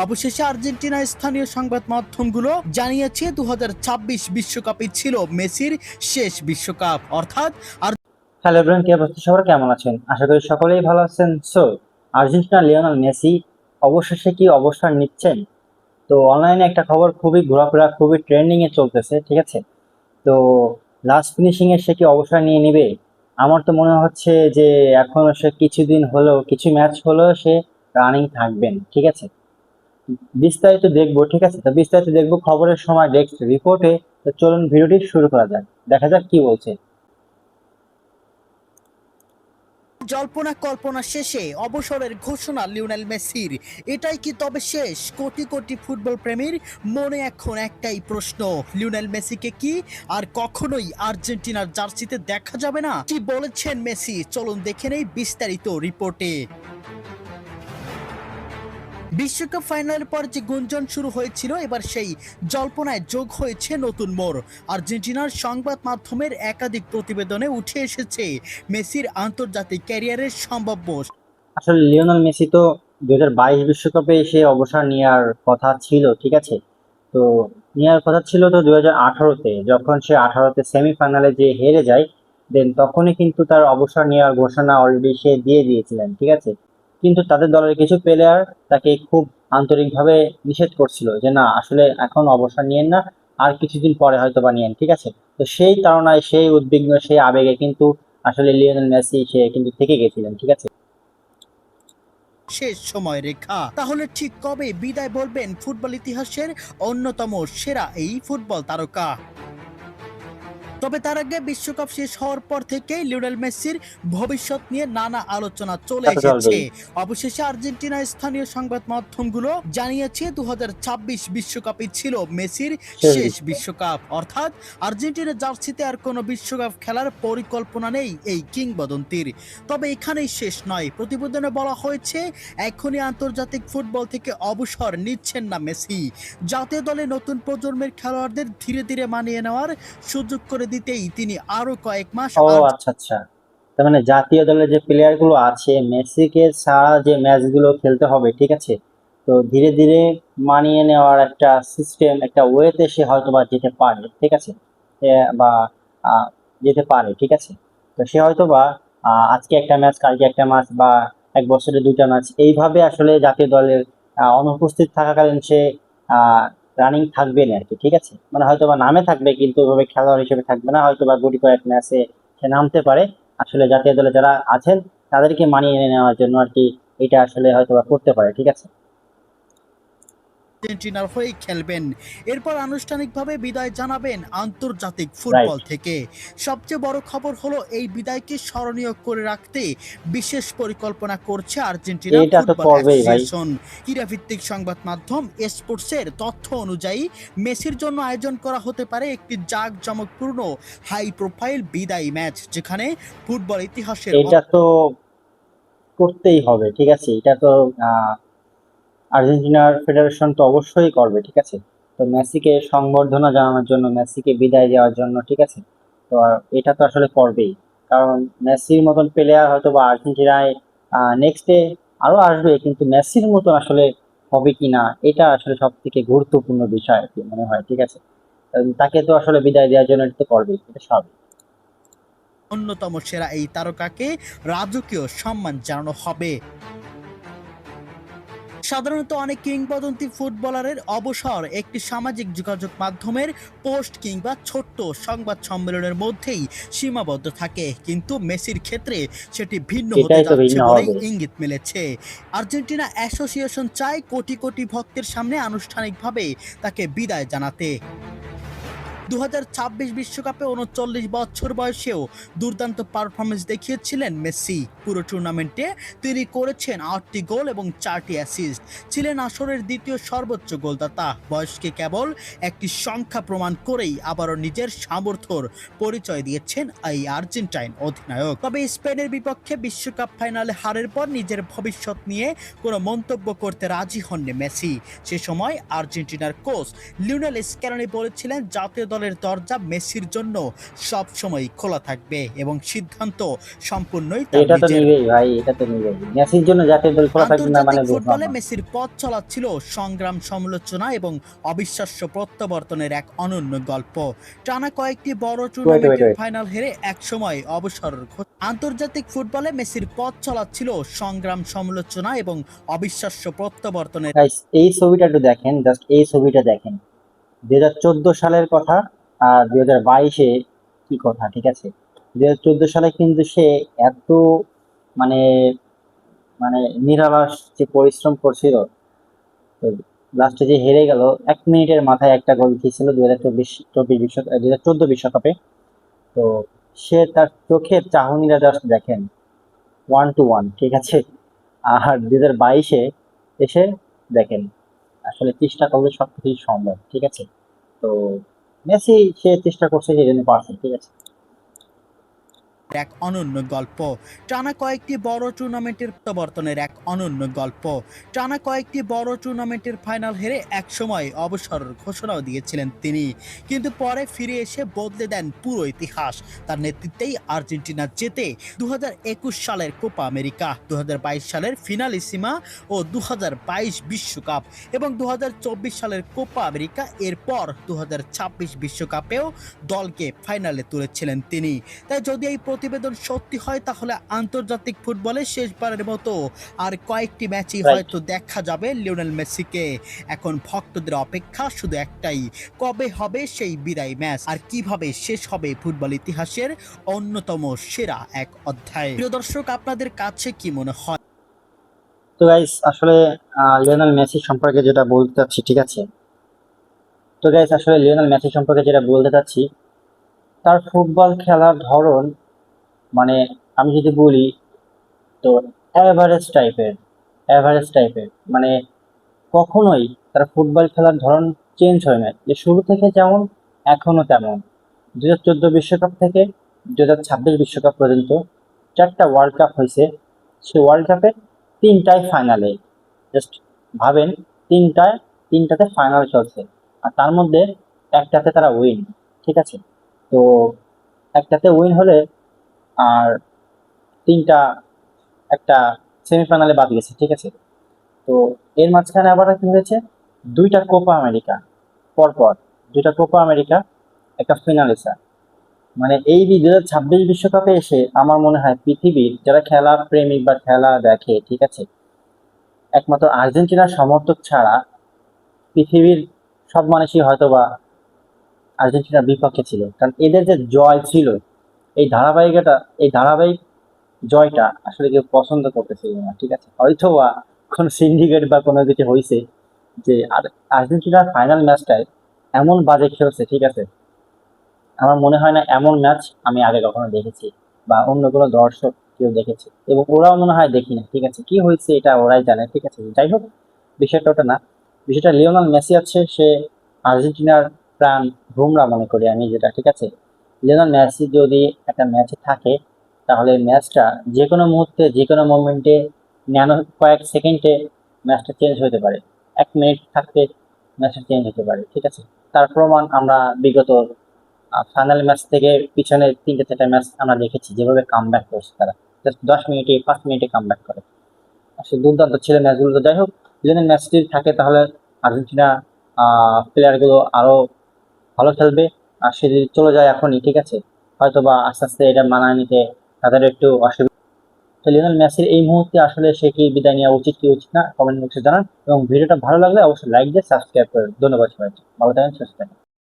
অবশেষে আর্জেন্টিনা স্থানীয় সংবাদ মাধ্যমগুলো জানিয়েছে 2026 বিশ্বকাপই ছিল মেসির শেষ বিশ্বকাপ, অর্থাৎ হ্যালো এভরিওয়ান, কি অবস্থা? সবার কেমন আছেন? আশা করি সকলেই ভালো আছেন। আর্জেন্টিনা লিওনেল মেসি অবশেষে কি অবসর নিচ্ছেন? তো অনলাইনে একটা খবর খুবই ঘোরাফেরা, খুবই ট্রেন্ডিং এ চলতেছে, ঠিক আছে? তো লাস্ট ফিনিশিং এ সে কি অবসর নিয়ে নিবে? আমার তো মনে হচ্ছে যে এখনো সে কিছুদিন হলেও, কিছু ম্যাচ হলেও সে রানিং থাকবেন, ঠিক আছে? বিস্তারিত দেখবো, ঠিক আছে? তো বিস্তারিত দেখবো খবরের সময়, নেক্সট রিপোর্টে। তো চলুন ভিডিওটি শুরু করা যাক, দেখা যাক কি বলছে। জল্পনা কল্পনা শেষে অবসরের ঘোষণা লিওনেল মেসির। এটাই কি তবে শেষ? কোটি কোটি ফুটবল প্রেমীর মনে এখন একটাই প্রশ্ন, লিওনেল মেসিকে কি আর কখনোই আর্জেন্টিনার জার্সিতে দেখা যাবে না? কি বলেছেন মেসি, চলুন দেখে নেই বিস্তারিত রিপোর্টে। বিশ্বকাপ ফাইনালের পর যে গুঞ্জন শুরু হয়েছিল, এবার সেই জল্পনায় যোগ হয়েছে নতুন মোড়। আর্জেন্টিনার সংবাদ মাধ্যমের একাধিক প্রতিবেদনে উঠে এসেছে মেসির আন্তর্জাতিক ক্যারিয়ারের সম্ভাব্য। আসলে লিওনেল মেসি তো 2022 বিশ্বকাপে সে অবসর নেওয়ার কথা ছিল, ঠিক আছে? তো নেওয়ার কথা ছিল তো 2018-তে, যখন সে 18-তে সেমিফাইনালে যে হেরে যায়, দেন তখনই কিন্তু তার অবসর নেওয়ার ঘোষণা অলরেডি সে দিয়ে দিয়েছিলেন, ঠিক আছে? কিন্তু তাদের দলের কিছু প্লেয়ার তাকে খুব আন্তরিকভাবে নিষেধ করছিল যে না, আসলে এখন অবসর নিয়েন না, আর কিছুদিন পরে হয়তো বা নিয়েন, ঠিক আছে? তো সেই তাড়নায়, সেই উদ্বিগ্ন, সেই আবেগে কিন্তু আসলে লিওনেল মেসি সে কিন্তু থেকে গেছিলেন, ঠিক আছে? শেষ সময় রেখা, তাহলে ঠিক কবে বিদায় বলবেন ফুটবল ইতিহাসের অন্যতম সেরা এই ফুটবল তারকা? তবে তার আগে বিশ্বকাপ শেষ হওয়ার পর থেকেই লিওনেল মেসির ভবিষ্যৎ নিয়ে নানা আলোচনা চলে তা তো এসেছে। চলবেই। অবশেষে আর্জেন্টিনার স্থানীয় সংবাদ মাধ্যমগুলো জানিয়েছে 2026 বিশ্বকাপই ছিল মেসির শেষ বিশ্বকাপ, অর্থাৎ আর্জেন্টিনার জার্সিতে আর কোনো বিশ্বকাপ খেলার পরিকল্পনা নেই এই কিংবদন্তির। তবে এখানেই শেষ নয়, প্রতিবেদনে বলা হয়েছে এখনই আন্তর্জাতিক ফুটবল থেকে অবসর নিচ্ছেন না মেসি। জাতীয় দলে নতুন প্রজন্মের খেলোয়াড়দের ধীরে ধীরে মানিয়ে নেওয়ার সুযোগ করে দিতেই তিনি আরো কয়েক মাস ও আচ্ছা আচ্ছা, তার মানে জাতীয় দলের যে প্লেয়ার গুলো আছে, মেসিকে ছাড়া যে ম্যাচ গুলো খেলতে হবে, ঠিক আছে? তো ধীরে ধীরে মানিয়ে নেওয়ার একটা সিস্টেম, একটা ওয়েতে সে হয়তো বা যেতে পারে, ঠিক আছে? বা আহ, যেতে পারে, ঠিক আছে? তো সে হয়তো বা আজকে একটা ম্যাচ, কালকে একটা ম্যাচ, বা এক বছরে দুটা ম্যাচ, এইভাবে আসলে জাতীয় দলের অনুপস্থিত থাকাকালীন সে রানিং থাকবে না আর কি, ঠিক আছে? মানে হয়তো বা নামে থাকবে, কিন্তু ওইভাবে খেলোয়াড় হিসেবে থাকবে না, হয়তো বা গুটি কয়েক ম্যাচে সে নামতে পারে। আসলে জাতীয় দলে যারা আছেন তাদেরকে মানিয়ে নেওয়ার জন্য আর কি, এটা আসলে হয়তো বা করতে পারে, ঠিক আছে? আর্জেন্টিনার হয়ে খেলবেন। এরপর আনুষ্ঠানিকভাবে বিদায় জানাবেন আন্তর্জাতিক রাইট। ফুটবল থেকে। সবচেয়ে বড় খবর হলো এই বিদায়কে স্মরণীয় করে রাখতে বিশেষ পরিকল্পনা করছে আর্জেন্টিনা এটা তো ফুটবল করবেই ভাই। অ্যাসোসিয়েশন। ক্রীড়াভিত্তিক সংবাদ মাধ্যম স্পোর্টসের তথ্য অনুযায়ী মেসির জন্য আয়োজন করা হতে পারে একটি জাঁকজমকপূর্ণ হাই প্রোফাইল বিদায়ী ম্যাচ, যেখানে ফুটবল ইতিহাসের এটা তো করতেই হবে, ঠিক আছে? এটা তো আহ আর্জেন্টিনার ফেডারেশন তো অবশ্যই করবে, ঠিক আছে? তো মেসিকে সংবর্ধনা জানানোর জন্য, মেসিকে বিদায় দেওয়ার জন্য, ঠিক আছে? তো এটা তো আসলে করবেই, কারণ মেসির মতন প্লেয়ার হয়তো বা আর্জেন্টিনায় নেক্সটে আরো আসবে, কিন্তু মেসির মতন আসলে হবে কিনা, এটা আসলে সব থেকে গুরুত্বপূর্ণ বিষয় আর কি মনে হয়, ঠিক আছে? তাকে তো আসলে বিদায় দেওয়ার জন্য এটা তো করবেই, এটা স্বাভাবিক। অন্যতম সেরা এই তারকাকে রাজকীয় সম্মান জানানো হবে। সাধারণত অনেক কিংবদন্তি ফুটবলারের অবসর একটি সামাজিক যোগাযোগ মাধ্যমের পোস্ট কিংবা ছোট্ট সংবাদ সম্মেলনের মধ্যেই সীমাবদ্ধ থাকে, কিন্তু মেসির ক্ষেত্রে সেটি ভিন্ন হতে এটাই তো যাচ্ছে ভিন্ন বলেই হবে। ইঙ্গিত মিলেছে। আর্জেন্টিনা অ্যাসোসিয়েশন চায় কোটি কোটি ভক্তের সামনে আনুষ্ঠানিকভাবে তাকে বিদায় জানাতে। 2026 বিশ্বকাপে 39 বছর বয়সেও দুর্দান্ত পারফরমেন্স দেখিয়েছিলেন মেসি। পুরো টুর্নামেন্টে তিনি করেছেন 8টি গোল এবং 4টি অ্যাসিস্ট, ছিলেন আসরের দ্বিতীয় সর্বোচ্চ গোলদাতা। বয়সকে কেবল একটি সংখ্যা প্রমাণ করেই আবারও নিজের সামর্থ্যর পরিচয় দিয়েছেন এই আর্জেন্টাইন অধিনায়ক। তবে স্পেনের বিপক্ষে বিশ্বকাপ ফাইনালে হারের পর নিজের ভবিষ্যৎ নিয়ে কোনো মন্তব্য করতে রাজি হননি মেসি। সে সময় আর্জেন্টিনার কোচ লিওনেল স্ক্যালোনি বলেছিলেন জাতীয় দলের দরজা মেসির জন্য সবসময় খোলা থাকবে এবং সিদ্ধান্ত সম্পূর্ণই তার এটা তো নিজের। নিবেই ভাই, এটা তো নিবেই। মেসির জন্য জাতীয় দল খোলা থাকবে না মানে আন্তর্জাতিক বুঝলাম ফুটবলে না। মেসির পথ চলা ছিল সংগ্রাম, সমালোচনা এবং অবিশ্বাস্য প্রত্যাবর্তনের এক অনন্য গল্প। টানা কয়েকটি বড় ওয়েট ওয়েট টুর্নামেন্টের ওয়েট ফাইনাল হেরে একসময় অবসর আন্তর্জাতিক ফুটবলে মেসির পথ চলা ছিল সংগ্রাম, সমালোচনা এবং অবিশ্বাস্য প্রত্যাবর্তনের। গাইস, এই ছবিটা একটু দেখেন, জাস্ট এই ছবিটা দেখেন। 2014 সালের কথা আর 2022-এ কি কথা, ঠিক আছে? 2014 সালে কিন্তু সে এত মানে মানে নিরালাস যে পরিশ্রম করছিল, তো লাস্টে যে হেরে গেল, 1 মিনিটের মাথায় একটা গোল খেয়েছিল 2014 বিশ্বকাপে। তো সে তার চোখের চাহনিটা জাস্ট দেখেন, 1-1, ঠিক আছে? আর 2022-এ এসে দেখেন, আসলে চেষ্টা করলে সবকিছুই সম্ভব, ঠিক আছে? তো মেসি সে চেষ্টা করছে, সেই জন্য পারছে, ঠিক আছে? এক অনন্য গল্প। টানা কয়েকটি বড় টুর্নামেন্টের প্রত্যাবর্তনের এক অনন্য গল্প। টানা কয়েকটি বড় টুর্নামেন্টের ফাইনাল হেরে একসময় অবসর ঘোষণাও দিয়েছিলেন তিনি, কিন্তু পরে ফিরে এসে বদলে দেন পুরো ইতিহাস। তার নেতৃত্বেই আর্জেন্টিনা জেতে 2021 সালের কোপা আমেরিকা, 2022 সালের ফিনালিসিমা ও 2022 বিশ্বকাপ এবং 2024 সালের কোপা আমেরিকা। এরপর 2026 বিশ্বকাপেও দলকে ফাইনালে তুলেছিলেন তিনি। তাই যদি এই প্রতিবেদন সত্যি হয়, তাহলে আন্তর্জাতিক ফুটবলে শেষবারের মতো আর কয়েকটি ম্যাচই রাইট। হয়তো দেখা যাবে লিওনেল মেসিকে। এখন ভক্তদের অপেক্ষা শুধু একটাই, কবে হবে সেই বিদায় ম্যাচ আর কিভাবে শেষ হবে ফুটবল ইতিহাসের অন্যতম সেরা এক অধ্যায়। প্রিয় দর্শক, আপনাদের কাছে কি মনে হয়? তো গাইস, আসলে লিওনেল মেসি সম্পর্কে যেটা বলতে চাচ্ছি, ঠিক আছে? তো গাইস, আসলে লিওনেল মেসি সম্পর্কে যেটা বলতে চাচ্ছি, তার ফুটবল খেলার ধরন, মানে আমি যদি বলি, তো অ্যাভারেজ টাইপের, মানে কখনোই তার ফুটবল খেলার ধরন চেঞ্জ হয় না, যে শুরু থেকে যেমন এখনো তেমন। 2014 বিশ্বকাপ থেকে 2026 বিশ্বকাপ পর্যন্ত 4টা ওয়ার্ল্ড কাপ হয়েছে। সে ওয়ার্ল্ড কাপে 3টাই ফাইনালে। জাস্ট ভাবেন, তিনটাতে ফাইনাল চলছে, আর তার মধ্যে একটাতে তারা উইন, ঠিক আছে? তো একটাতে উইন হলে আর তিনটা একটা সেমিফাইনালে বাদ গেছে, ঠিক আছে? তো এর মাঝখানে আবার কি হয়েছে, 2টা কোপা আমেরিকা পরপর, 2টা কোপা আমেরিকা, একটা ফিনালিসা। মানে এই 2026 বিশ্বকাপে এসে আমার মনে হয় পৃথিবীর যারা খেলা প্রেমিক বা খেলা দেখে, ঠিক আছে, একমাত্র আর্জেন্টিনার সমর্থক ছাড়া পৃথিবীর সব মানুষই হয়তোবা আর্জেন্টিনার বিপক্ষে ছিল, কারণ এদের যে জয় ছিল, এই ধারাবাহিক জয়টা আসলে কেউ পছন্দ করতেছিল না, ঠিক আছে? হয়তো বা কোনো সিন্ডিকেট বা কোনো কিছু হয়েছে, যে আর্জেন্টিনার ফাইনাল ম্যাচটায় এমন বাজে খেলছে, ঠিক আছে? আমার মনে হয় না এমন ম্যাচ আমি আগে কখনো দেখেছি, বা অন্য কোনো দর্শক কেউ দেখেছে, এবং ওরাও মনে হয় দেখি না, ঠিক আছে? কি হয়েছে এটা ওরাই জানে, ঠিক আছে? যাই হোক, বিষয়টা ওটা না। বিষয়টা লিওনেল মেসি আছে, সে আর্জেন্টিনার প্রাণ ভোমরা মনে করি আমি, যেটা, ঠিক আছে? লিওনেল মেসি যদি একটা ম্যাচে থাকে, তাহলে ম্যাচটা যে কোনো মুহূর্তে, যে কোনো মোমেন্টে, ন্যানো কয়েক সেকেন্ডে ম্যাচটা চেঞ্জ হতে পারে। 1 মিনিট থাকতে ম্যাচটা চেঞ্জ হতে পারে, ঠিক আছে? তার প্রমাণ আমরা বিগত ফাইনাল ম্যাচ থেকে পিছনে 3-4টা ম্যাচ আমরা দেখেছি, যেভাবে কামব্যাক করছে তারা, জাস্ট 10 মিনিটে 5 মিনিটে কামব্যাক করে। আসলে দুর্দান্ত ছিল ম্যাচগুলো। তো যাই হোক, যদি ম্যাচ যদি থাকে তাহলে আর্জেন্টিনা প্লেয়ারগুলো আরো ভালো খেলবে। আর সে যদি চলে যায় এখনই, ঠিক আছে, হয়তো বা আস্তে আস্তে এটা মানায় নিতে তাদের একটু অসুবিধা। তো লিওনেল মেসির এই মুহূর্তে আসলে সে কি বিদায় নেওয়া উচিত কি উচিত না, কমেন্ট বক্সে জানান, এবং ভিডিওটা ভালো লাগলে অবশ্যই লাইক দিয়ে সাবস্ক্রাইব করেন। ধন্যবাদ সবাইকে, ভালো থাকেন, সুস্থ থাকেন।